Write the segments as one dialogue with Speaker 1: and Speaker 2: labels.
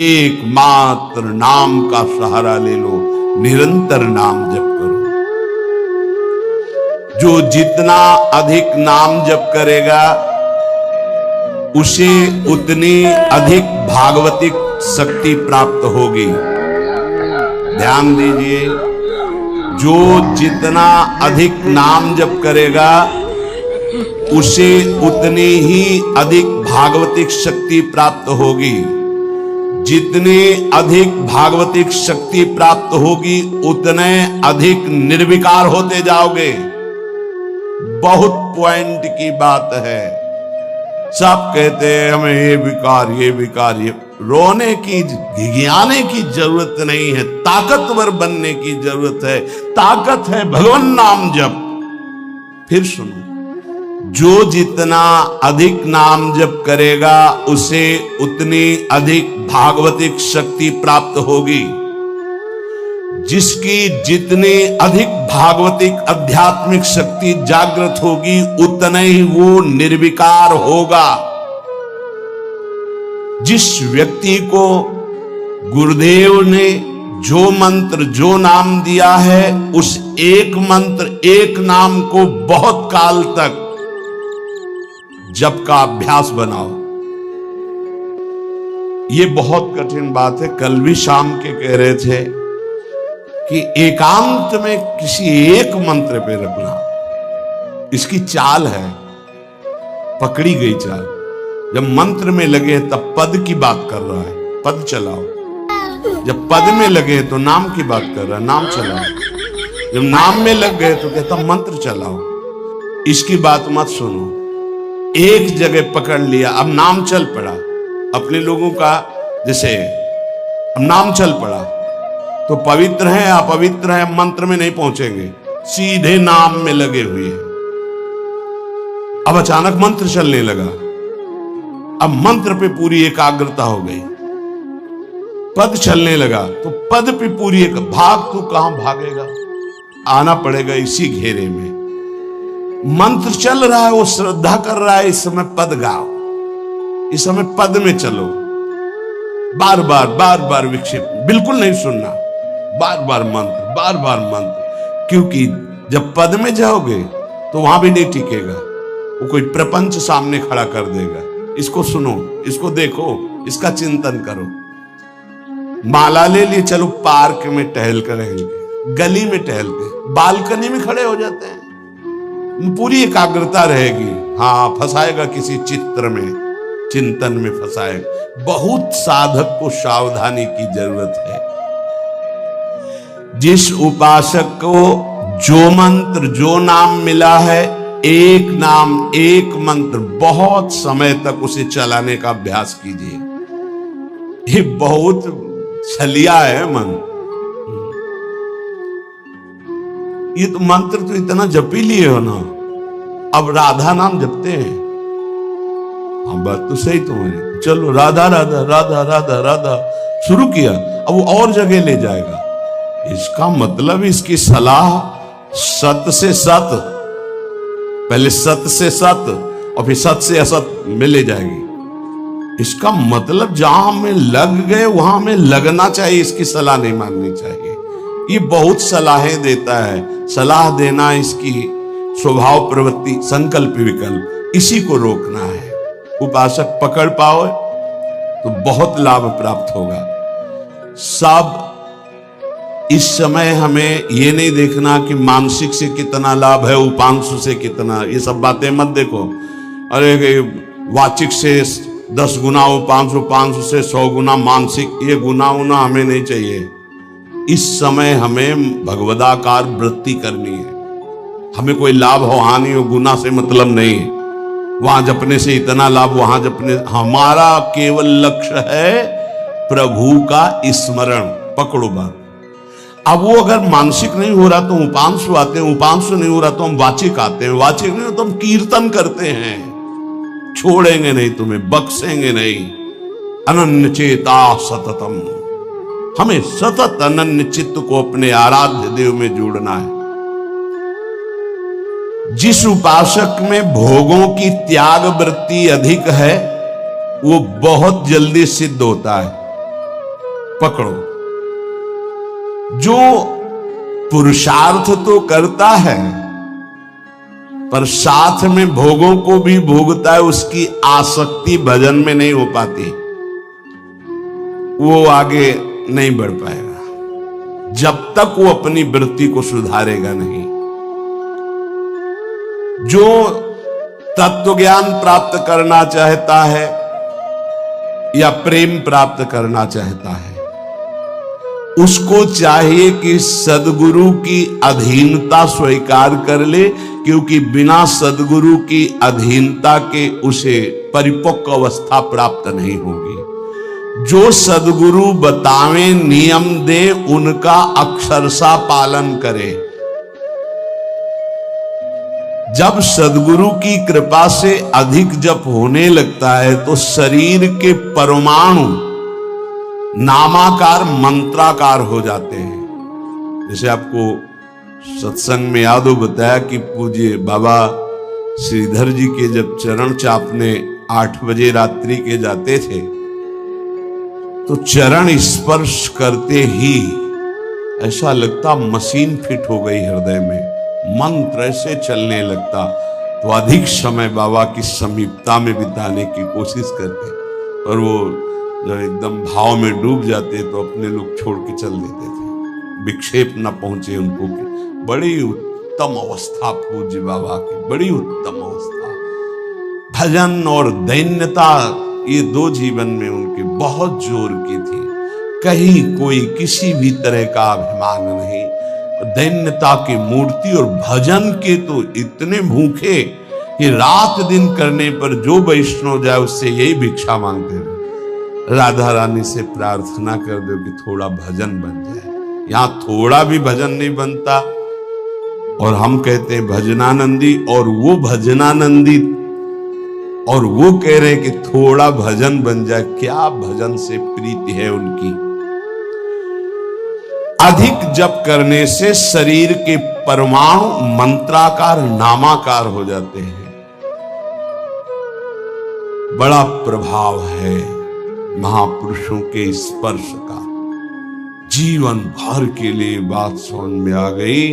Speaker 1: एकमात्र नाम का सहारा ले लो, निरंतर नाम जप करो। जो जितना अधिक नाम जप करेगा उसे उतनी अधिक भागवतिक शक्ति प्राप्त होगी। ध्यान दीजिए, जो जितना अधिक नाम जप करेगा उसे उतनी ही अधिक भागवतिक शक्ति प्राप्त होगी। जितनी अधिक भागवतिक शक्ति प्राप्त होगी उतने अधिक निर्विकार होते जाओगे। बहुत पॉइंट की बात है। सब कहते हैं हमें ये विकार, ये रोने की, घिघियाने की जरूरत नहीं है, ताकतवर बनने की जरूरत है। ताकत है भगवान नाम जप। फिर सुनो, जो जितना अधिक नाम जप करेगा उसे उतनी अधिक भागवतिक शक्ति प्राप्त होगी। जिसकी जितनी अधिक भागवतिक आध्यात्मिक शक्ति जागृत होगी उतना ही वो निर्विकार होगा। जिस व्यक्ति को गुरुदेव ने जो मंत्र, जो नाम दिया है, उस एक मंत्र, एक नाम को बहुत काल तक जप का अभ्यास बनाओ। ये बहुत कठिन बात है। कल भी शाम के कह रहे थे कि एकांत में किसी एक मंत्र पे रखना। इसकी चाल है, पकड़ी गई चाल। जब मंत्र में लगे तब पद की बात कर रहा है, पद चलाओ। जब पद में लगे तो नाम की बात कर रहा है, नाम चलाओ। जब नाम में लग गए तो कहता मंत्र चलाओ। इसकी बात मत सुनो। एक जगह पकड़ लिया, अब नाम चल पड़ा। अपने लोगों का जैसे अब नाम चल पड़ा तो पवित्र है अपवित्र है मंत्र में नहीं पहुंचेंगे, सीधे नाम में लगे हुए हैं। अब अचानक मंत्र चलने लगा, अब मंत्र पे पूरी एकाग्रता हो गई। पद चलने लगा तो पद पे पूरी एक भाग, तू कहां भागेगा, आना पड़ेगा इसी घेरे में। मंत्र चल रहा है, वो श्रद्धा कर रहा है, इस समय पद गाओ, इस समय पद में चलो। बार बार विक्षेप बिल्कुल नहीं सुनना, बार बार मंत्र। क्योंकि जब पद में जाओगे तो वहां भी नहीं टिकेगा, वो कोई प्रपंच सामने खड़ा कर देगा। इसको सुनो, इसको देखो, इसका चिंतन करो। माला ले लिए, चलो पार्क में टहल कर रहेंगे, गली में टहलते, बालकनी में खड़े हो जाते हैं, पूरी एकाग्रता रहेगी। हाँ, फंसाएगा किसी चित्र में, चिंतन में फंसाएगा। बहुत साधक को सावधानी की जरूरत है। जिस उपासक को जो मंत्र, जो नाम मिला है, एक नाम, एक मंत्र, बहुत समय तक उसे चलाने का अभ्यास कीजिए। ये बहुत छलिया है मन। ये तो मंत्र तो इतना जप ही लिए हो ना, अब राधा नाम जपते हैं। हाँ, बात तो सही तुम्हारी। चलो राधा राधा राधा राधा राधा शुरू किया, अब वो और जगह ले जाएगा। इसका मतलब इसकी सलाह सत से सत, पहले सत से सत और फिर सत से असत में ले जाएगी। इसका मतलब जहां में लग गए वहां में लगना चाहिए, इसकी सलाह नहीं माननी चाहिए। ये बहुत सलाहें देता है, सलाह देना इसकी स्वभाव प्रवृत्ति, संकल्प विकल्प, इसी को रोकना है। उपासक पकड़ पाओ तो बहुत लाभ प्राप्त होगा। सब इस समय हमें ये नहीं देखना कि मानसिक से कितना लाभ है, उपांशु से कितना, ये सब बातें मत देखो। अरे वाचिक से 10 गुना उपांशु, उपांशु से 100 गुना मानसिक, ये गुना उना हमें नहीं चाहिए। इस समय हमें भगवदाकार वृत्ति करनी है। हमें कोई लाभ हो हानि हो, गुना से मतलब नहीं है। वहां जपने से इतना लाभ, वहां जपने, हमारा केवल लक्ष्य है प्रभु का स्मरण। पकड़ो बात। अब वो अगर मानसिक नहीं हो रहा तो उपांशु आते हैं, उपांशु नहीं हो रहा तो हम वाचिक आते हैं, वाचिक नहीं हो तो हम कीर्तन करते हैं। छोड़ेंगे नहीं तुम्हें, बख्शेंगे नहीं। अनन्य चेता सततम, हमें सतत अनन्य चित्त को अपने आराध्य देव में जोड़ना है। जिस उपासक में भोगों की त्याग वृत्ति अधिक है वो बहुत जल्दी सिद्ध होता है। पकड़ो। जो पुरुषार्थ तो करता है पर साथ में भोगों को भी भोगता है, उसकी आसक्ति भजन में नहीं हो पाती, वो आगे नहीं बढ़ पाएगा जब तक वो अपनी वृत्ति को सुधारेगा नहीं। जो तत्व ज्ञान प्राप्त करना चाहता है या प्रेम प्राप्त करना चाहता है, उसको चाहिए कि सद्गुरु की अधीनता स्वीकार कर ले, क्योंकि बिना सद्गुरु की अधीनता के उसे परिपक्व अवस्था प्राप्त नहीं होगी। जो सद्गुरु बतावे नियम दे, उनका अक्षरशः पालन करे। जब सद्गुरु की कृपा से अधिक जप होने लगता है तो शरीर के परमाणु नामाकार मंत्राकार हो जाते हैं। जैसे आपको सत्संग में याद हो बताया कि पूज्य बाबा श्रीधर जी के जब चरण चापने 8 बजे रात्रि के जाते थे तो चरण स्पर्श करते ही ऐसा लगता मशीन फिट हो गई हृदय में, मंत्र ऐसे चलने लगता। तो अधिक समय बाबा की समीपता में बिताने की कोशिश करते, और वो जब एकदम भाव में डूब जाते तो अपने लोग छोड़ के चल देते थे, विक्षेप न पहुंचे उनको। बड़ी उत्तम अवस्था पूज्य बाबा की, बड़ी उत्तम अवस्था। भजन और दैन्यता ये 2 जीवन में उनके बहुत जोर की थी। कहीं कोई किसी भी तरह का अभिमान नहीं, दैन्यता की मूर्ति। और भजन के तो इतने भूखे कि रात दिन करने पर जो वैष्णव जाए उससे यही भिक्षा मांगते रहे, राधा रानी से प्रार्थना कर दो कि थोड़ा भजन बन जाए। यहां थोड़ा भी भजन नहीं बनता, और हम कहते हैं भजनानंदी, और वो भजनानंदी और वो कह रहे हैं कि थोड़ा भजन बन जाए। क्या भजन से प्रीति है उनकी। अधिक जप करने से शरीर के परमाणु मंत्राकार नामाकार हो जाते हैं। बड़ा प्रभाव है महापुरुषों के स्पर्श का। जीवन भर के लिए बात समझ में आ गई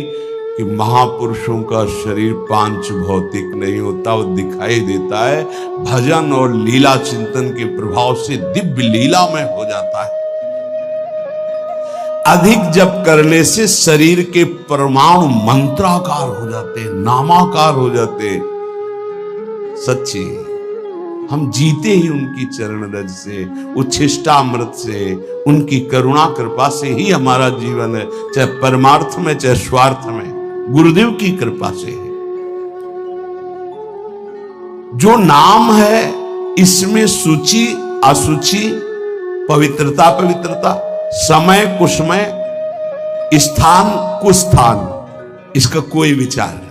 Speaker 1: कि महापुरुषों का शरीर पांच भौतिक नहीं होता, वो दिखाई देता है। भजन और लीला चिंतन के प्रभाव से दिव्य लीला में हो जाता है। अधिक जप करने से शरीर के परमाणु मंत्राकार हो जाते, नामाकार हो जाते। सच्ची हम जीते ही उनकी चरण रज से, उच्छिष्टामृत से, उनकी करुणा कृपा से ही हमारा जीवन है, चाहे परमार्थ में चाहे स्वार्थ में, गुरुदेव की कृपा से है। जो नाम है इसमें सूची असुचि, पवित्रता पवित्रता, समय कुसमय, स्थान कुस्थान, इसका कोई विचार नहीं।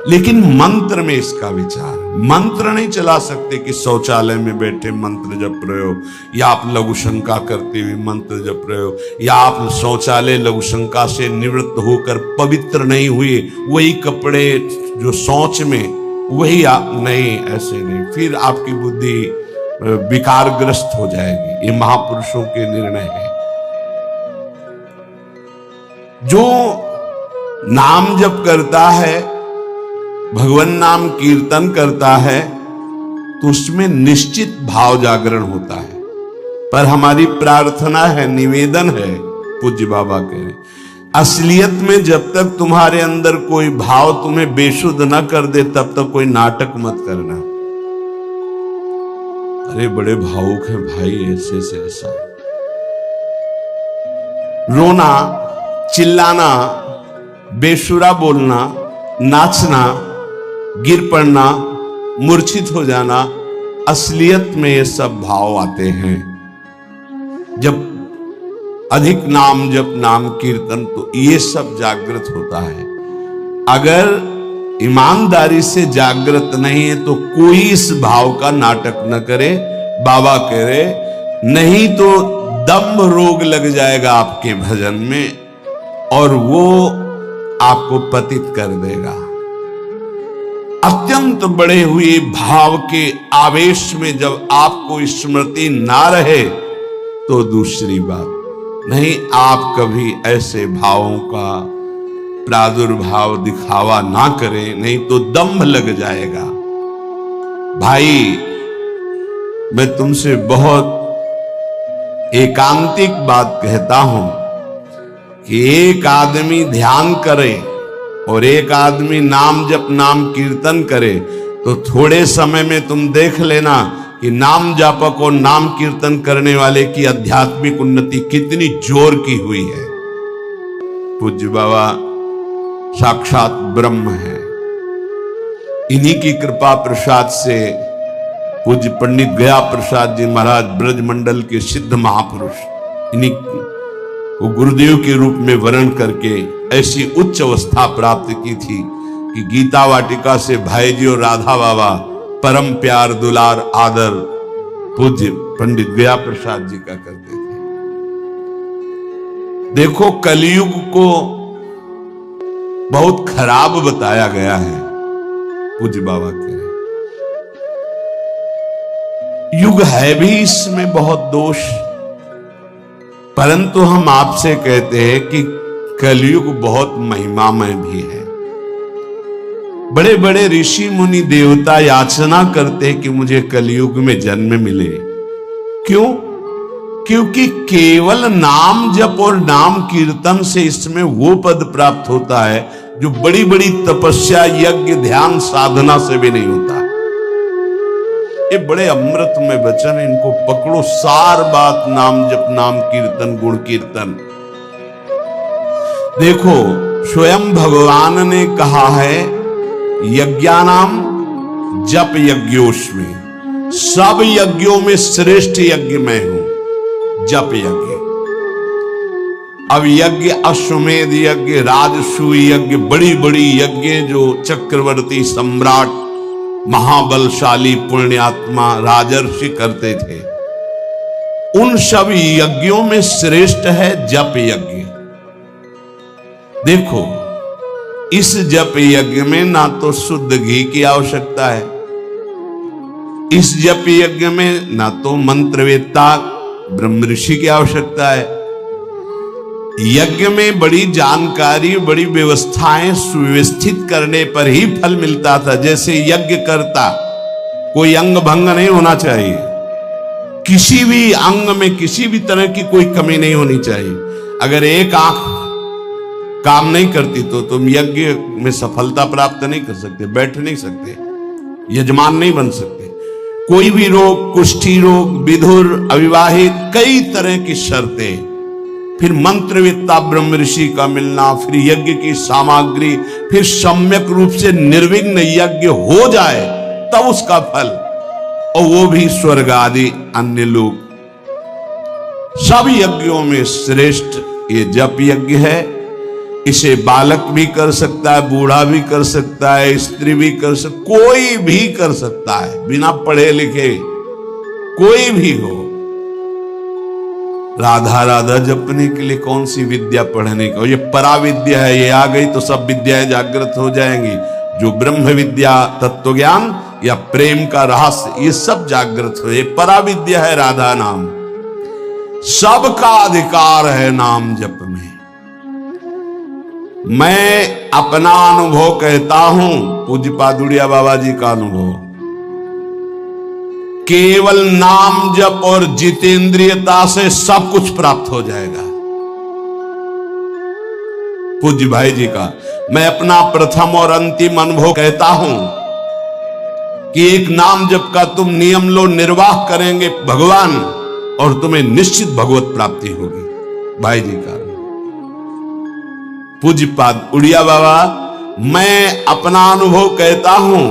Speaker 1: लेकिन मंत्र में इसका विचार। मंत्र नहीं चला सकते कि शौचालय में बैठे मंत्र जप रहे हो, या आप लघु शंका करते हुए मंत्र जप रहे हो, या आप शौचालय लघु शंका से निवृत्त होकर पवित्र नहीं हुए, वही कपड़े जो शौच में वही आप नहीं, ऐसे नहीं। फिर आपकी बुद्धि विकारग्रस्त हो जाएगी। ये महापुरुषों के निर्णय है। जो नाम जप करता है, भगवान नाम कीर्तन करता है, तो उसमें निश्चित भाव जागरण होता है। पर हमारी प्रार्थना है, निवेदन है, पूज्य बाबा कह रहे, असलियत में जब तक तुम्हारे अंदर कोई भाव तुम्हें बेशुद्ध न कर दे तब तक कोई नाटक मत करना। अरे बड़े भावुक हैं भाई, ऐसे से ऐसा। रोना, चिल्लाना, बेसुरा बोलना, नाचना, गिर पड़ना, मूर्छित हो जाना, असलियत में ये सब भाव आते हैं। जब अधिक नाम जप, नाम कीर्तन, तो ये सब जागृत होता है। अगर ईमानदारी से जागृत नहीं है तो कोई इस भाव का नाटक न करे। बाबा कह रहे, नहीं तो दम रोग लग जाएगा आपके भजन में और वो आपको पतित कर देगा। अत्यंत बड़े हुए भाव के आवेश में जब आपको स्मृति ना रहे तो दूसरी बात। नहीं, आप कभी ऐसे भावों का प्रादुर्भाव दिखावा ना करें, नहीं तो दम्भ लग जाएगा। भाई, मैं तुमसे बहुत एकांतिक बात कहता हूं कि एक आदमी ध्यान करे और एक आदमी नाम जप नाम कीर्तन करे तो थोड़े समय में तुम देख लेना कि नाम जापक और नाम कीर्तन करने वाले की आध्यात्मिक उन्नति कितनी जोर की हुई है। पूज्य बाबा साक्षात ब्रह्म है। इन्हीं की कृपा प्रसाद से पूज्य पंडित गया प्रसाद जी महाराज ब्रजमंडल के सिद्ध महापुरुष, इन्हीं को गुरुदेव के रूप में वर्ण करके ऐसी उच्च अवस्था प्राप्त की थी कि गीता वाटिका से भाई जी और राधा बाबा परम प्यार दुलार आदर पूज्य पंडित गया प्रसाद जी का करते थे। देखो, कलयुग को बहुत खराब बताया गया है। पूज्य बाबा के युग है भी इसमें बहुत दोष, परंतु हम आपसे कहते हैं कि कलयुग बहुत महिमामय भी है। बड़े बड़े ऋषि मुनि देवता याचना करते हैं कि मुझे कलयुग में जन्म मिले। क्यों? क्योंकि केवल नाम जप और नाम कीर्तन से इसमें वो पद प्राप्त होता है जो बड़ी बड़ी तपस्या यज्ञ ध्यान साधना से भी नहीं होता। ये बड़े अमृत में वचन, इनको पकड़ो। सार बात नाम जप नाम कीर्तन गुण कीर्तन। देखो, स्वयं भगवान ने कहा है यज्ञानाम जप यज्ञोस्मि, सब यज्ञों में श्रेष्ठ यज्ञ मैं हूं, जप यज्ञ। अब यज्ञ अश्वमेध यज्ञ, राजसूय यज्ञ, बड़ी बड़ी यज्ञ जो चक्रवर्ती सम्राट महाबलशाली पुण्यात्मा राजर्षि करते थे, उन सब यज्ञों में श्रेष्ठ है जप यज्ञ। देखो, इस जप यज्ञ में ना तो शुद्ध घी की आवश्यकता है, इस जप यज्ञ में ना तो मंत्रवेत्ता ब्रह्म ऋषि की आवश्यकता है। यज्ञ में बड़ी जानकारी, बड़ी व्यवस्थाएं सुव्यवस्थित करने पर ही फल मिलता था। जैसे यज्ञ करता कोई अंग भंग नहीं होना चाहिए, किसी भी अंग में किसी भी तरह की कोई कमी नहीं होनी चाहिए। अगर एक आंख काम नहीं करती तो तुम यज्ञ में सफलता प्राप्त नहीं कर सकते, बैठ नहीं सकते, यजमान नहीं बन सकते। कोई भी रोग, कुष्ठी रोग, विधुर, अविवाहित, कई तरह की शर्तें, फिर मंत्रवेत्ता ब्रह्म ऋषि का मिलना, फिर यज्ञ की सामग्री, फिर सम्यक रूप से निर्विघ्न यज्ञ हो जाए तब उसका फल, और वो भी स्वर्ग आदि अन्य लोग। सब यज्ञों में श्रेष्ठ ये जप यज्ञ है। इसे बालक भी कर सकता है, बूढ़ा भी कर सकता है, स्त्री भी कर सकता, कोई भी कर सकता है, बिना पढ़े लिखे कोई भी हो। राधा राधा जपने के लिए कौन सी विद्या पढ़ने का, ये पराविद्या है, ये आ गई तो सब विद्याएं जागृत हो जाएंगी। जो ब्रह्म विद्या, तत्व ज्ञान या प्रेम का रहस्य, ये सब जागृत हो, ये पराविद्या है राधा नाम। सबका अधिकार है नाम जप में। मैं अपना अनुभव कहता हूं, पूज्य पादुड़िया बाबा जी का अनुभव, केवल नाम जप और जितेंद्रियता से सब कुछ प्राप्त हो जाएगा। पूज्य भाई जी का मैं अपना प्रथम और अंतिम अनुभव कहता हूं कि एक नाम जप का तुम नियम लो, निर्वाह करेंगे भगवान, और तुम्हें निश्चित भगवत प्राप्ति होगी। भाई जी का पूज्यपाद उड़िया बाबा, मैं अपना अनुभव कहता हूं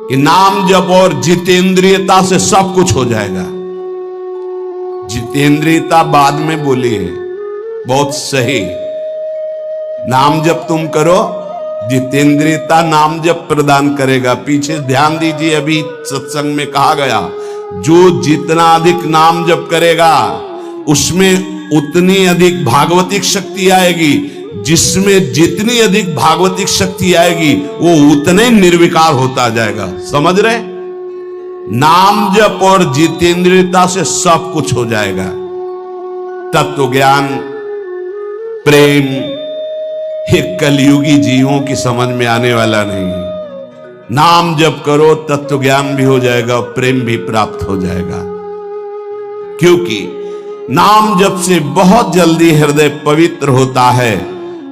Speaker 1: कि नाम जप और जितेंद्रियता से सब कुछ हो जाएगा। जितेंद्रियता बाद में बोली है, बहुत सही। नाम जप तुम करो, जितेंद्रियता नाम जप प्रदान करेगा। पीछे ध्यान दीजिए, अभी सत्संग में कहा गया, जो जितना अधिक नाम जप करेगा उसमें उतनी अधिक भागवतिक शक्ति आएगी। जिसमें जितनी अधिक भागवतिक शक्ति आएगी वो उतने निर्विकार होता जाएगा। समझ रहे? नाम जप और जितेंद्रियता से सब कुछ हो जाएगा। तत्व ज्ञान, प्रेम, ये कलयुगी जीवों की समझ में आने वाला नहीं। नाम जप करो, तत्व ज्ञान भी हो जाएगा और प्रेम भी प्राप्त हो जाएगा, क्योंकि नाम जप से बहुत जल्दी हृदय पवित्र होता है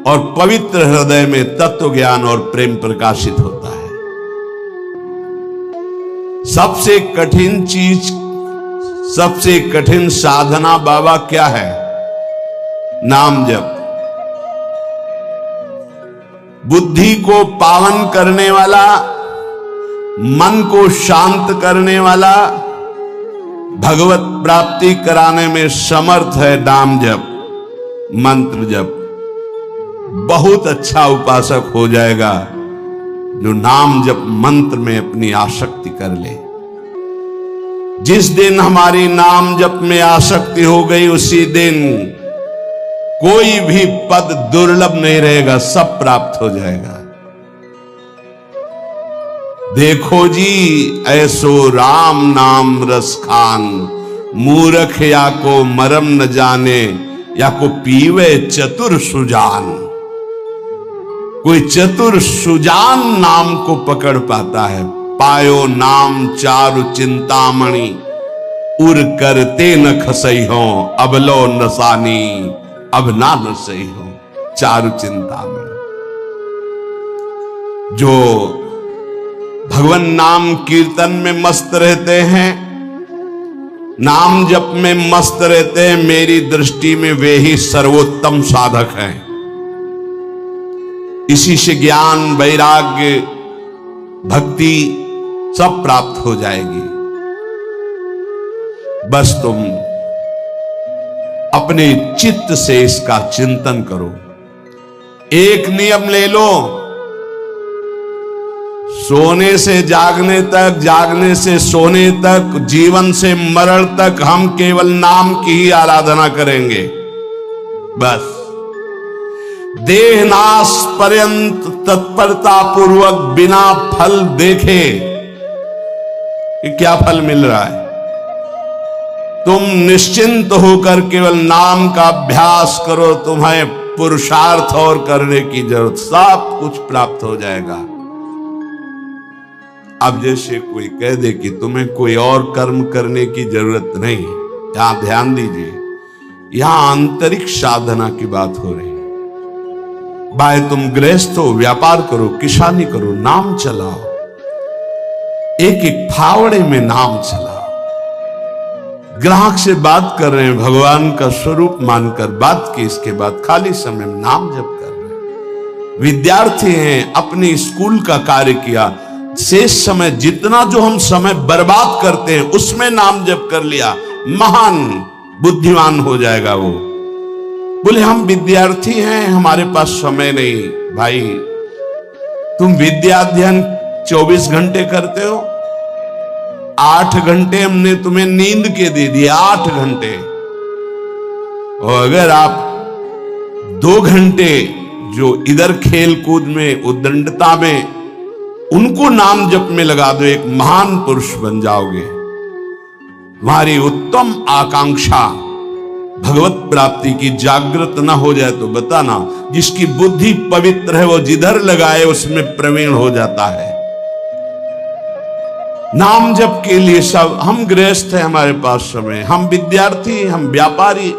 Speaker 1: और पवित्र हृदय में तत्व ज्ञान और प्रेम प्रकाशित होता है। सबसे कठिन चीज, सबसे कठिन साधना बाबा क्या है? नाम जप। बुद्धि को पावन करने वाला, मन को शांत करने वाला, भगवत प्राप्ति कराने में समर्थ है नाम जप, मंत्र जप। बहुत अच्छा उपासक हो जाएगा जो नाम जप मंत्र में अपनी आसक्ति कर ले। जिस दिन हमारी नाम जप में आसक्ति हो गई, उसी दिन कोई भी पद दुर्लभ नहीं रहेगा, सब प्राप्त हो जाएगा। देखो जी ऐसो राम नाम रस खान, मूर्ख या को मरम न जाने, या को पीवे चतुर सुजान। कोई चतुर सुजान नाम को पकड़ पाता है। पायो नाम चारु चिंतामणि, उर करते न खसई हो, अबलो नसानी अब ना नसई हो। चारु चिंतामणि, जो भगवान नाम कीर्तन में मस्त रहते हैं, नाम जप में मस्त रहते हैं, मेरी दृष्टि में वे ही सर्वोत्तम साधक हैं। इसी से ज्ञान, वैराग्य, भक्ति सब प्राप्त हो जाएगी। बस तुम अपने चित्त से इसका चिंतन करो। एक नियम ले लो, सोने से जागने तक, जागने से सोने तक, जीवन से मरण तक हम केवल नाम की ही आराधना करेंगे। बस देहनाश पर्यंत तत्परता पूर्वक बिना फल देखे कि क्या फल मिल रहा है, तुम निश्चिंत होकर केवल नाम का अभ्यास करो। तुम्हें पुरुषार्थ और करने की जरूरत, सब कुछ प्राप्त हो जाएगा। अब जैसे कोई कह दे कि तुम्हें कोई और कर्म करने की जरूरत नहीं, यहां ध्यान दीजिए, यहां आंतरिक साधना की बात हो रही है। भाई तुम गृहस्थ हो, व्यापार करो, किसानी करो, नाम चलाओ, एक एक फावड़े में नाम चलाओ। ग्राहक से बात कर रहे हैं, भगवान का स्वरूप मानकर बात की, इसके बाद खाली समय में नाम जप कर रहे हैं। विद्यार्थी हैं, अपने स्कूल का कार्य किया, शेष समय जितना जो हम समय बर्बाद करते हैं उसमें नाम जप कर लिया, महान बुद्धिमान हो जाएगा वो। बोले हम विद्यार्थी हैं, हमारे पास समय नहीं। भाई तुम विद्या अध्ययन 24 घंटे करते हो, 8 घंटे हमने तुम्हें नींद के दे दिए, 8 घंटे। और अगर आप 2 घंटे जो इधर खेल कूद में, उद्दंडता में, उनको नाम जप में लगा दो, एक महान पुरुष बन जाओगे। तुम्हारी उत्तम आकांक्षा भगवत प्राप्ति की जागृत ना हो जाए तो बताना, जिसकी बुद्धि पवित्र है वो जिधर लगाए उसमें प्रवीण हो जाता है। नाम जप के लिए सब, हम गृहस्थ हैं, हमारे पास समय, हम विद्यार्थी, हम व्यापारी।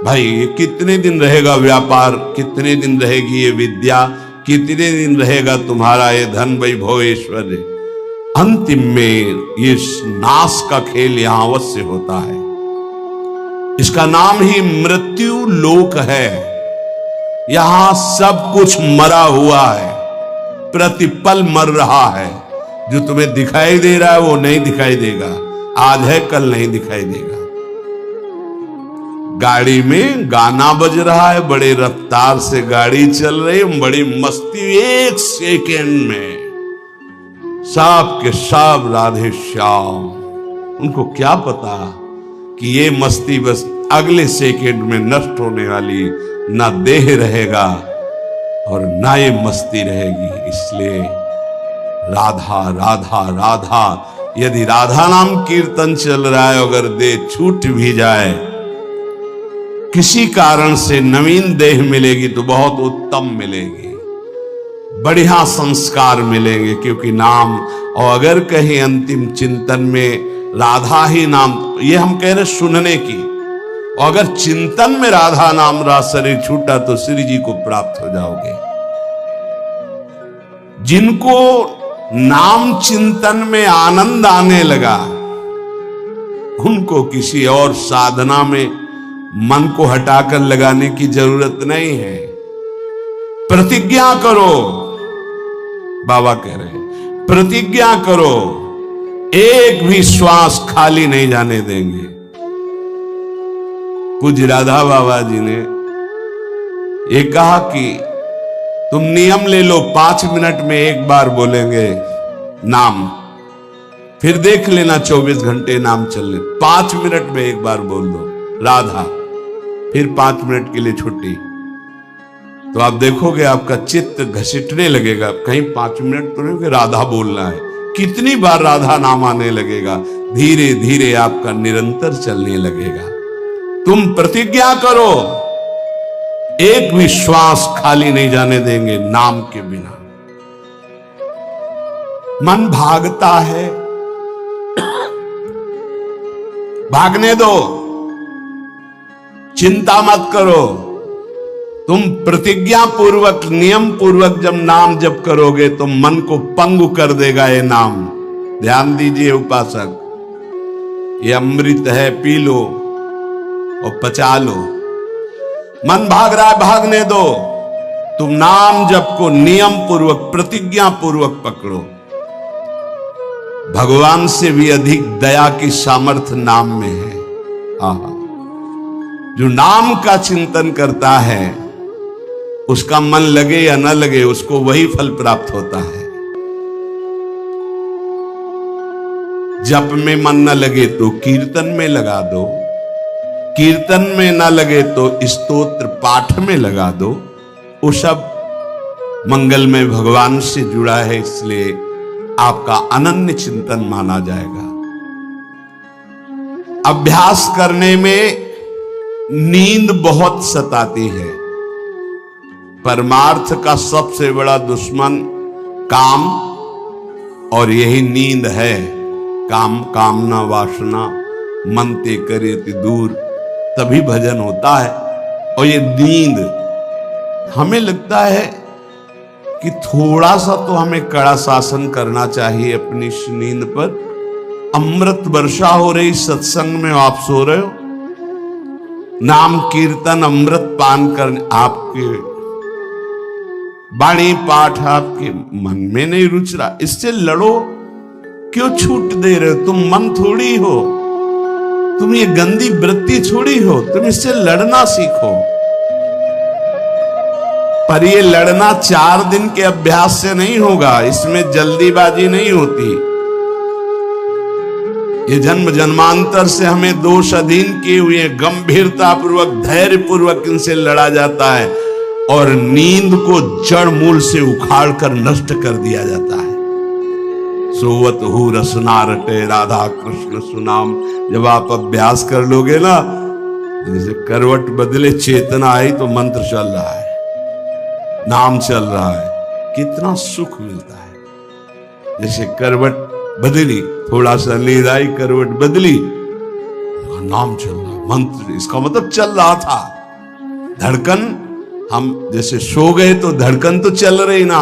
Speaker 1: भाई कितने दिन रहेगा व्यापार, कितने दिन रहेगी ये विद्या, कितने दिन रहेगा तुम्हारा ये धन, वैभव, ऐश्वर्य। अंतिम में ये नाश का खेल यहां अवश्य होता है। इसका नाम ही मृत्यु लोक है। यहां सब कुछ मरा हुआ है, प्रतिपल मर रहा है। जो तुम्हें दिखाई दे रहा है वो नहीं दिखाई देगा, आज है कल नहीं दिखाई देगा। गाड़ी में गाना बज रहा है, बड़े रफ्तार से गाड़ी चल रही है, बड़ी मस्ती, 1 सेकेंड में सब के सब राधे श्याम। उनको क्या पता कि ये मस्ती बस अगले सेकेंड में नष्ट होने वाली, ना देह रहेगा और ना ये मस्ती रहेगी। इसलिए राधा राधा राधा, यदि राधा नाम कीर्तन चल रहा है, अगर देह छूट भी जाए किसी कारण से नवीन देह मिलेगी तो बहुत उत्तम मिलेगी, बढ़िया संस्कार मिलेंगे, क्योंकि नाम। और अगर कहीं अंतिम चिंतन में राधा ही नाम, ये हम कह रहे सुनने की, और अगर चिंतन में राधा नाम रहा शरीर छूटा तो श्री जी को प्राप्त हो जाओगे। जिनको नाम चिंतन में आनंद आने लगा उनको किसी और साधना में मन को हटाकर लगाने की जरूरत नहीं है। प्रतिज्ञा करो, बाबा कह रहे हैं प्रतिज्ञा करो, एक भी श्वास खाली नहीं जाने देंगे। पूज्य राधा बाबा जी ने ये कहा कि तुम नियम ले लो, 5 मिनट में एक बार बोलेंगे नाम, फिर देख लेना 24 घंटे नाम चलने, 5 मिनट में एक बार बोल दो राधा, फिर 5 मिनट के लिए छुट्टी। तो आप देखोगे आपका चित्त घसीटने लगेगा, कहीं 5 मिनट तो नहीं, राधा बोलना है। कितनी बार राधा नाम आने लगेगा, धीरे धीरे आपका निरंतर चलने लगेगा। तुम प्रतिज्ञा करो, एक भी श्वास खाली नहीं जाने देंगे नाम के बिना। मन भागता है, भागने दो, चिंता मत करो। तुम प्रतिज्ञा पूर्वक नियम पूर्वक जब नाम जप करोगे तो मन को पंगु कर देगा ये नाम। ध्यान दीजिए उपासक, ये अमृत है, पी लो और पचा लो। मन भाग रहा है, भागने दो। तुम नाम जप को नियम पूर्वक प्रतिज्ञा पूर्वक पकड़ो। भगवान से भी अधिक दया की सामर्थ्य नाम में है। आहा, जो नाम का चिंतन करता है उसका मन लगे या न लगे उसको वही फल प्राप्त होता है। जप में मन न लगे तो कीर्तन में लगा दो, कीर्तन में न लगे तो स्तोत्र पाठ में लगा दो। वो सब मंगलमय भगवान से जुड़ा है, इसलिए आपका अनन्य चिंतन माना जाएगा। अभ्यास करने में नींद बहुत सताती है। परमार्थ का सबसे बड़ा दुश्मन काम और यही नींद है। काम कामना वासना मन ते करे ते दूर, तभी भजन होता है। और ये नींद, हमें लगता है कि थोड़ा सा तो हमें कड़ा शासन करना चाहिए अपनी इस नींद पर। अमृत वर्षा हो रही सत्संग में आप सो रहे हो, नाम कीर्तन अमृत पान कर, आपके वाणी पाठ आपके मन में नहीं रुच रहा, इससे लड़ो। क्यों छूट दे रहे हो? तुम मन थोड़ी हो, तुम ये गंदी वृत्ति थोड़ी हो, तुम इससे लड़ना सीखो। पर ये लड़ना 4 दिन के अभ्यास से नहीं होगा, इसमें जल्दीबाजी नहीं होती। ये जन्म जन्मांतर से हमें दोष अधीन किए हुए गंभीरता पूर्वक धैर्य पूर्वक इनसे लड़ा जाता है और नींद को जड़ मूल से उखाड़ कर नष्ट कर दिया जाता है। सोवत हु रसना रटे राधा कृष्ण सुनाम। जब आप अभ्यास कर लोगे ना, जैसे करवट बदले चेतना आई तो मंत्र चल रहा है, नाम चल रहा है, कितना सुख मिलता है। जैसे करवट बदली, थोड़ा सा नींद आई, करवट बदली, नाम चल रहा, मंत्र, इसका मतलब चल रहा था। धड़कन, हम जैसे सो गए तो धड़कन तो चल रही ना,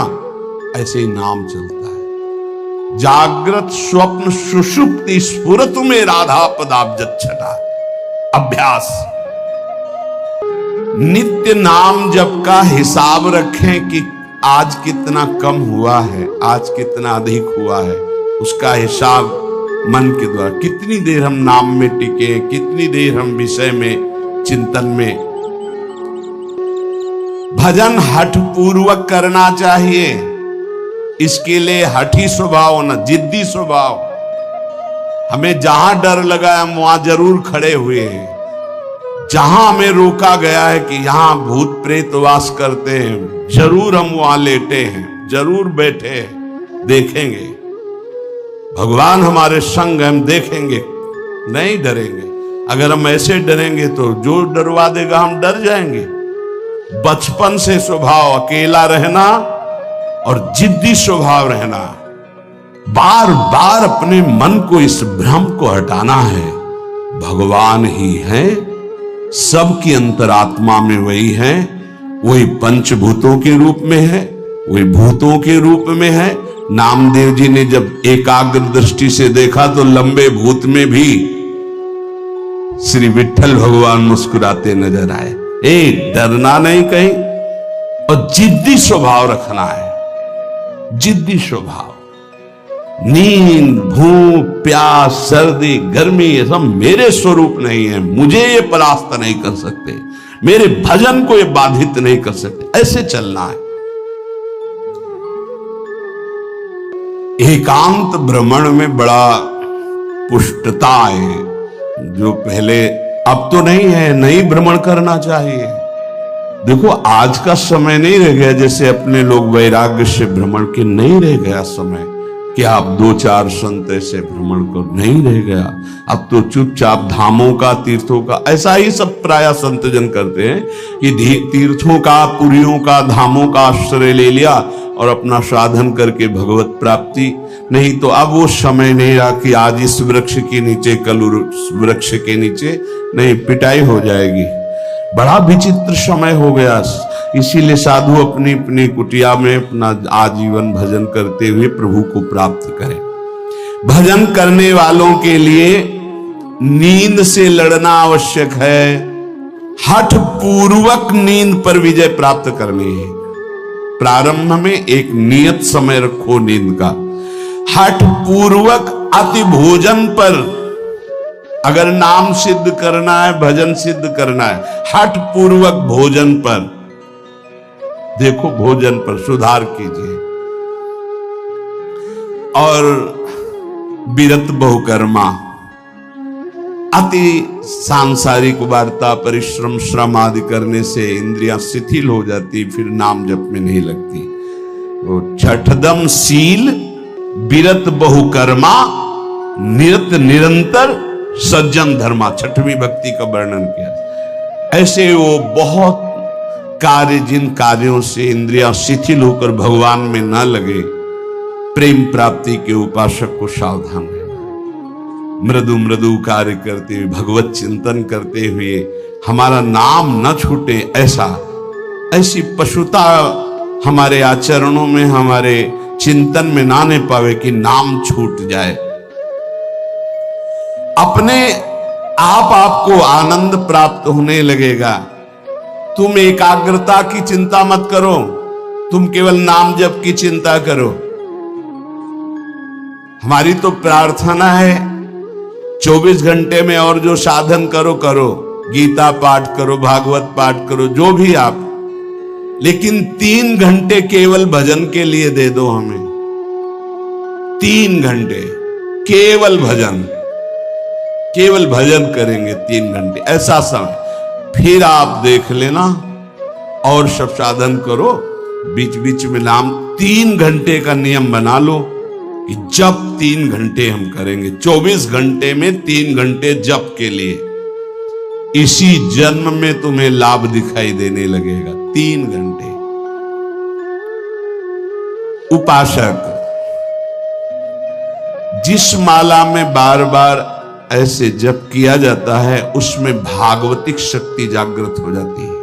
Speaker 1: ऐसे ही नाम चलता है। जागृत स्वप्न सुषुप्ति स्फुरतु में राधा पदाब्ज छटा। अभ्यास, नित्य नाम जप का हिसाब रखें कि आज कितना कम हुआ है, आज कितना अधिक हुआ है, उसका हिसाब मन के द्वारा। कितनी देर हम नाम में टिके, कितनी देर हम विषय में चिंतन में। भजन हठ पूर्वक करना चाहिए, इसके लिए हठी स्वभाव होना, जिद्दी स्वभाव। हमें जहां डर लगा है हम वहां जरूर खड़े हुए हैं। जहां हमें रोका गया है कि यहां भूत प्रेत वास करते हैं, जरूर हम वहां लेटे हैं, जरूर बैठे हैं, देखेंगे। भगवान हमारे संग, हम देखेंगे, नहीं डरेंगे। अगर हम ऐसे डरेंगे तो जो डरवा देगा हम डर जाएंगे। बचपन से स्वभाव अकेला रहना और जिद्दी स्वभाव रहना, बार बार अपने मन को इस भ्रम को हटाना है। भगवान ही है, सबकी अंतरात्मा में वही है, वही पंचभूतों के रूप में है, वही भूतों के रूप में है। नामदेव जी ने जब एकाग्र दृष्टि से देखा तो लंबे भूत में भी श्री विठ्ठल भगवान मुस्कुराते नजर आए। डरना नहीं कहीं, और जिद्दी स्वभाव रखना है। जिद्दी स्वभाव, नींद, भूख, प्यास, सर्दी, गर्मी, ये सब मेरे स्वरूप नहीं है, मुझे ये परास्त नहीं कर सकते, मेरे भजन को ये बाधित नहीं कर सकते, ऐसे चलना है। एकांत भ्रमण में बड़ा पुष्टता है, जो पहले, अब तो नहीं है, नहीं भ्रमण करना चाहिए। देखो आज का समय नहीं रह गया जैसे अपने लोग वैराग्य से भ्रमण के, नहीं रह गया समय कि आप 2-4 संत ऐसे भ्रमण कर, नहीं रह गया। अब तो चुपचाप धामों का, तीर्थों का, ऐसा ही सब प्राय संत जन करते हैं कि तीर्थों का, पुरियों का, धामों का आश्रय ले लिया और अपना साधन करके भगवत प्राप्ति। नहीं तो अब वो समय नहीं रहा कि आज इस वृक्ष के नीचे, कल उस वृक्ष के नीचे, नहीं, पिटाई हो जाएगी। बड़ा विचित्र समय हो गया। इसीलिए साधु अपनी अपनी कुटिया में अपना आजीवन भजन करते हुए प्रभु को प्राप्त करें। भजन करने वालों के लिए नींद से लड़ना आवश्यक है, हठ पूर्वक नींद पर विजय प्राप्त करनी है। प्रारंभ में एक नियत समय रखो नींद का, हठ पूर्वक अति भोजन पर, अगर नाम सिद्ध करना है, भजन सिद्ध करना है, हठ पूर्वक भोजन पर, देखो भोजन पर सुधार कीजिए। और विरत बहुकर्मा, अति सांसारिक वार्ता, परिश्रम, श्रम आदि करने से इंद्रियां शिथिल हो जाती, फिर नाम जप में नहीं लगती। वो छठदम शील, विरत बहुकर्मा, निरत निरंतर, सज्जन धर्मा, छठवीं भक्ति का वर्णन किया। ऐसे वो बहुत कार्य, जिन कार्यों से इंद्रियां शिथिल होकर भगवान में न लगे, प्रेम प्राप्ति के उपासक को सावधान रहना। मृदु मृदु कार्य करते हुए, भगवत चिंतन करते हुए हमारा नाम न छूटे, ऐसी पशुता हमारे आचरणों में, हमारे चिंतन में ना ने पावे कि नाम छूट जाए। अपने आप आपको आनंद प्राप्त होने लगेगा। तुम एकाग्रता की चिंता मत करो, तुम केवल नाम जप की चिंता करो। हमारी तो प्रार्थना है 24 घंटे में और जो साधन करो करो, गीता पाठ करो, भागवत पाठ करो, जो भी आप, लेकिन 3 घंटे केवल भजन के लिए दे दो हमें। 3 घंटे केवल भजन, केवल भजन करेंगे 3 घंटे, ऐसा समय। फिर आप देख लेना और सब साधन करो, बीच बीच में नाम। 3 घंटे का नियम बना लो कि जप 3 घंटे हम करेंगे, 24 घंटे में 3 घंटे जप के लिए। इसी जन्म में तुम्हें लाभ दिखाई देने लगेगा। 3 घंटे। उपासक जिस माला में बार बार ऐसे जप किया जाता है, उसमें भागवतिक शक्ति जागृत हो जाती है।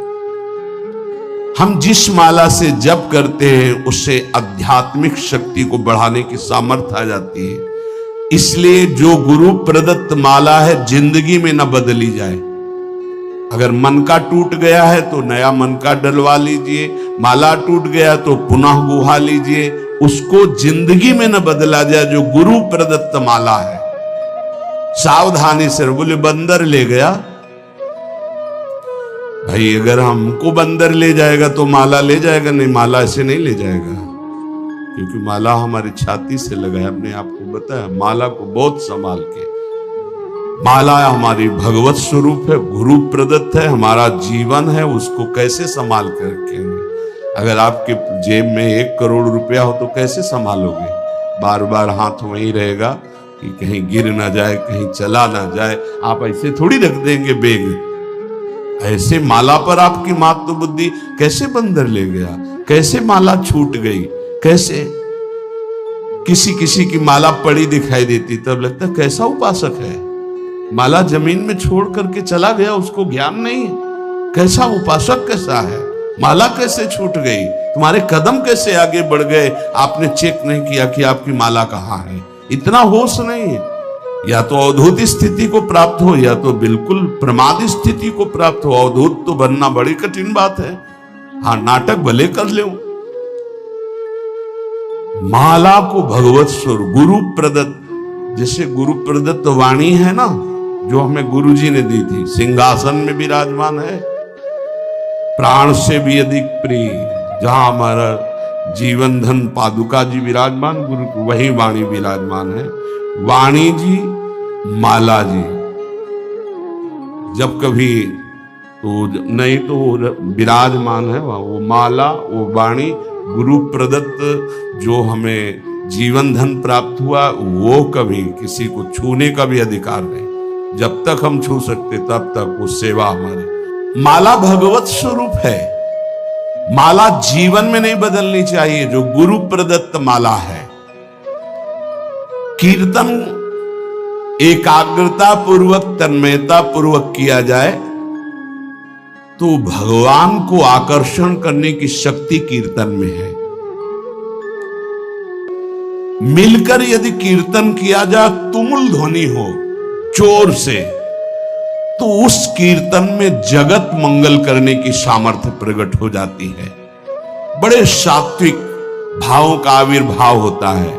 Speaker 1: हम जिस माला से जप करते हैं, उससे आध्यात्मिक शक्ति को बढ़ाने की सामर्थ्य आ जाती है। इसलिए जो गुरु प्रदत्त माला है, जिंदगी में न बदली जाए। अगर मन का टूट गया है तो नया मन का डलवा लीजिए, माला टूट गया तो पुनः गुहा लीजिए, उसको जिंदगी में न बदला जाए। जो गुरु प्रदत्त माला है, सावधानी से। बोले बंदर ले गया, भाई अगर हमको बंदर ले जाएगा तो माला ले जाएगा? नहीं, माला ऐसे नहीं ले जाएगा, क्योंकि माला हमारी छाती से लगा है। हमने आपको बताया, माला को बहुत संभाल के। माला हमारी भगवत स्वरूप है, गुरु प्रदत्त है, हमारा जीवन है, उसको कैसे संभाल कर रखेंगे? अगर आपके जेब में 1 करोड़ रुपया हो तो कैसे संभालोगे? बार बार हाथ वहीं रहेगा कि कहीं गिर ना जाए, कहीं चला ना जाए। आप ऐसे थोड़ी रख देंगे बेग। ऐसे माला पर आपकी मातृ बुद्धि कैसे बंदर ले गया, कैसे माला छूट गई, कैसे किसी किसी की माला पड़ी दिखाई देती तब लगता कैसा उपासक है। माला जमीन में छोड़ करके चला गया, उसको ज्ञान नहीं है, कैसा उपासक कैसा है। माला कैसे छूट गई, तुम्हारे कदम कैसे आगे बढ़ गए, आपने चेक नहीं किया कि आपकी माला कहाँ है। इतना होश नहीं है। या तो अवधूत स्थिति को प्राप्त हो या तो बिल्कुल प्रमाद स्थिति को प्राप्त हो। अवधूत तो बनना बड़ी कठिन बात है। हाँ, नाटक भले कर ले। माला को भगवत स्वरूप गुरु प्रदत्त, जैसे गुरु प्रदत्त वाणी है ना, जो हमें गुरु जी ने दी थी, सिंहासन में विराजमान है, प्राण से भी अधिक प्रिय, जहां हमारा जीवन धन पादुका जी विराजमान, गुरु वही वाणी विराजमान है। वाणी जी, माला जी, जब कभी तो नहीं तो विराजमान है वहां, वो माला, वो वाणी, गुरु प्रदत्त जो हमें जीवन धन प्राप्त हुआ, वो कभी किसी को छूने का भी अधिकार नहीं। जब तक हम छू सकते तब तक वो सेवा हमारी। माला भगवत स्वरूप है। माला जीवन में नहीं बदलनी चाहिए, जो गुरु प्रदत्त माला है। कीर्तन एकाग्रता पूर्वक, तन्मयता पूर्वक किया जाए तो भगवान को आकर्षण करने की शक्ति कीर्तन में है। मिलकर यदि कीर्तन किया जाए, तुमुल ध्वनि हो जोर से, तो उस कीर्तन में जगत मंगल करने की सामर्थ्य प्रकट हो जाती है। बड़े सात्विक भावों का आविर्भाव होता है।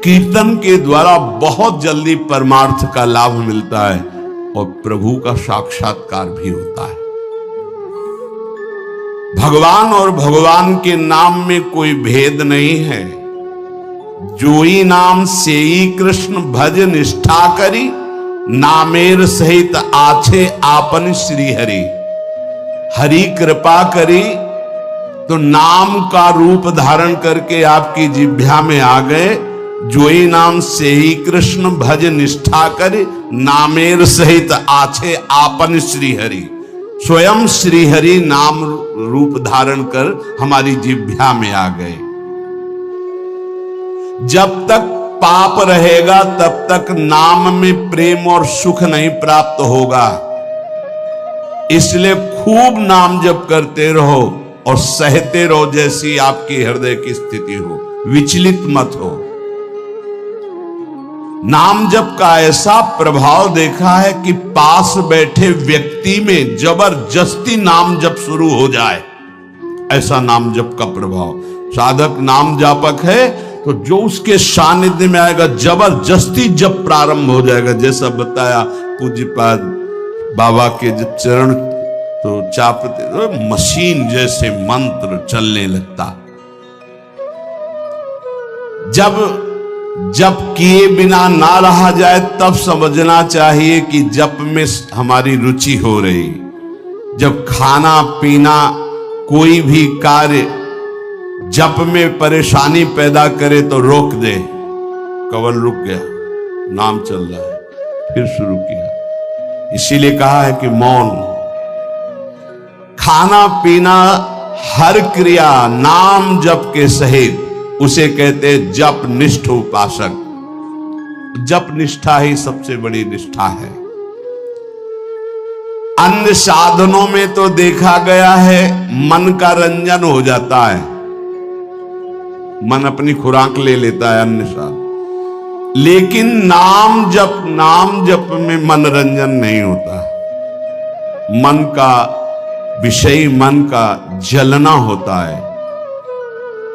Speaker 1: कीर्तन के द्वारा बहुत जल्दी परमार्थ का लाभ मिलता है और प्रभु का साक्षात्कार भी होता है। भगवान और भगवान के नाम में कोई भेद नहीं है। जोई नाम सेई कृष्ण भज निष्ठा करी, नामेर सहित आछे आपन श्री हरि। हरि कृपा करी तो नाम का रूप धारण करके आपकी जिह्वा में आ गए। जोई नाम सेई कृष्ण भज निष्ठा करी, नामेर सहित आछे आपन श्री हरि। स्वयं श्री हरि नाम रूप धारण कर हमारी जिह्वा में आ गए। जब तक पाप रहेगा तब तक नाम में प्रेम और सुख नहीं प्राप्त होगा। इसलिए खूब नाम जप करते रहो और सहते रहो, जैसी आपकी हृदय की स्थिति हो, विचलित मत हो। नाम जप का ऐसा प्रभाव देखा है कि पास बैठे व्यक्ति में जबरदस्ती नाम जप शुरू हो जाए, ऐसा नाम जप का प्रभाव। साधक नाम जापक है तो जो उसके सानिध्य में आएगा जबरदस्ती जप प्रारंभ हो जाएगा। जैसा बताया पूज्यपाद बाबा के जब चरण तो चापते तो मशीन जैसे मंत्र चलने लगता। जब किए बिना ना रहा जाए तब समझना चाहिए कि जप में हमारी रुचि हो रही। जब खाना पीना कोई भी कार्य जप में परेशानी पैदा करे तो रोक दे। कवल रुक गया, नाम चल रहा है, फिर शुरू किया। इसीलिए कहा है कि मौन। खाना पीना हर क्रिया नाम जप के सहित, उसे कहते जप निष्ठ उपासक। जप निष्ठा ही सबसे बड़ी निष्ठा है। अन्य साधनों में तो देखा गया है मन का रंजन हो जाता है, मन अपनी खुराक ले लेता है अन्य साधन। लेकिन नाम जप में मनोरंजन नहीं होता। मन का विषय, मन का जलना होता है।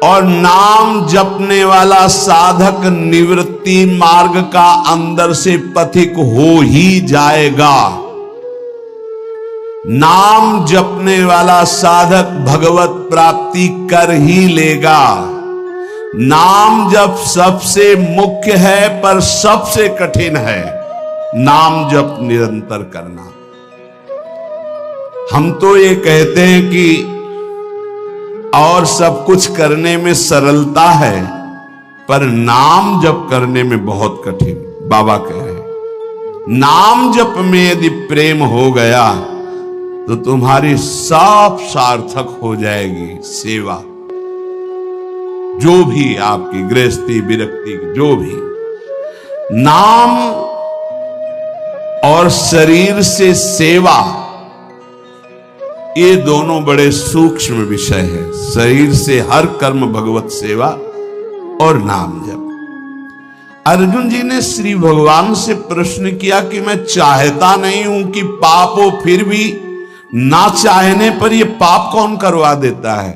Speaker 1: और नाम जपने वाला साधक निवृत्ति मार्ग का अंदर से पथिक हो ही जाएगा। नाम जपने वाला साधक भगवत प्राप्ति कर ही लेगा। नाम जप सबसे मुख्य है पर सबसे कठिन है नाम जप निरंतर करना। हम तो ये कहते हैं कि और सब कुछ करने में सरलता है, पर नाम जप करने में बहुत कठिन। बाबा कह रहे हैं नाम जप में यदि प्रेम हो गया तो तुम्हारी सब सार्थक हो जाएगी सेवा, जो भी आपकी गृहस्थी विरक्ति जो भी। नाम और शरीर से सेवा, ये दोनों बड़े सूक्ष्म विषय हैं। शरीर से हर कर्म भगवत सेवा और नाम जप। अर्जुन जी ने श्री भगवान से प्रश्न किया कि मैं चाहता नहीं हूं कि पाप हो, फिर भी ना चाहने पर ये पाप कौन करवा देता है?